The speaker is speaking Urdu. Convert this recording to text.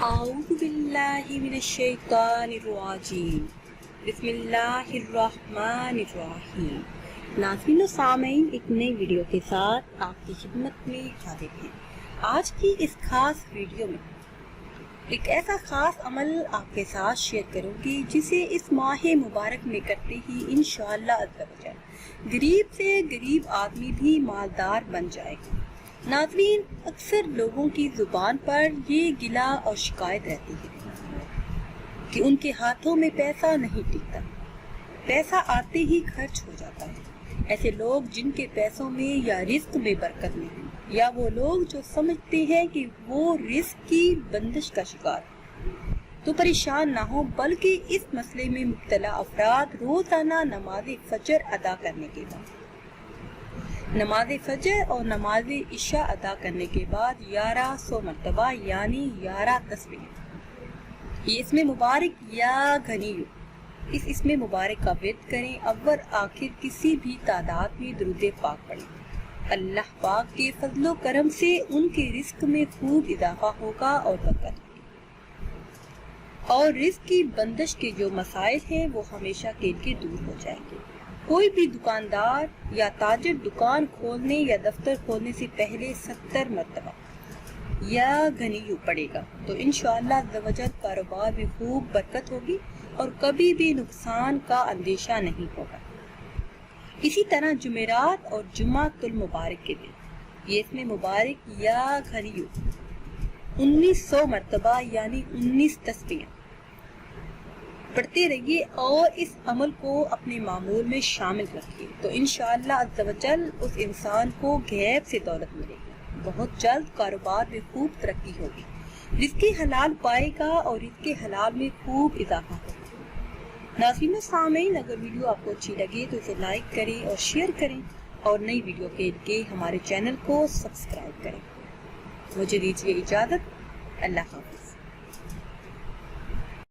اعوذ باللہ من الشیطان الرجیم بسم اللہ الرحمن الرحیم۔ ناظرین و سامعین، ایک نئی ویڈیو کے ساتھ آپ کی خدمت میں حاضر ہیں۔ آج کی اس خاص ویڈیو میں ایک ایسا خاص عمل آپ کے ساتھ شیئر کروں گی جسے اس ماہ مبارک میں کرتے ہی انشاءاللہ عز و جل غریب سے غریب آدمی بھی مالدار بن جائے گا۔ ناظرین، اکثر لوگوں کی زبان پر یہ گلہ اور شکایت رہتی ہے کہ ان کے ہاتھوں میں پیسہ نہیں ٹکتا، پیسہ آتے ہی خرچ ہو جاتا ہے۔ ایسے لوگ جن کے پیسوں میں یا رزق میں برکت نہیں، یا وہ لوگ جو سمجھتے ہیں کہ وہ رزق کی بندش کا شکار ہے، تو پریشان نہ ہو، بلکہ اس مسئلے میں مبتلا افراد روزانہ نماز فجر ادا کرنے کے بعد نماز فجر اور نماز عشاء ادا کرنے کے بعد 1100 مرتبہ یعنی 11 تسبیح، یہ اسم مبارک یا غنی، اس اسم مبارک کا ورد کریں۔ اول آخر کسی بھی تعداد میں درود پاک پڑھیں۔ اللہ پاک کے فضل و کرم سے ان کے رزق میں خوب اضافہ ہوگا اور برکت ہوگی، اور رزق کی بندش کے جو مسائل ہیں وہ ہمیشہ کے لیے دور ہو جائیں گے۔ کوئی بھی دکاندار یا تاجر دکان کھولنے یا دفتر کھولنے سے پہلے 70 مرتبہ یا غنیو پڑے گا تو انشاءاللہ عز و جل کاروبار میں خوب برکت ہوگی اور کبھی بھی نقصان کا اندیشہ نہیں ہوگا۔ اسی طرح جمعرات اور جمعۃ المبارک کے دن یہ اسم مبارک یا غنیو 1900 مرتبہ یعنی 19 تسبیح پڑھتے رہیے اور اس عمل کو اپنے معمول میں شامل رکھیے تو انشاءاللہ عز و جل اس انسان کو غیب سے دولت ملے گی، بہت جلد کاروبار میں خوب ترقی ہوگی، رزق حلال پائے گا اور رزق حلال میں خوب اضافہ ہوگا۔ ناظرین و سامعین، اگر ویڈیو آپ کو اچھی لگے تو اسے لائک کریں اور شیئر کریں، اور نئی ویڈیو کے لیے ہمارے چینل کو سبسکرائب کریں۔ مجھے دیجیے اجازت، اللہ حافظ۔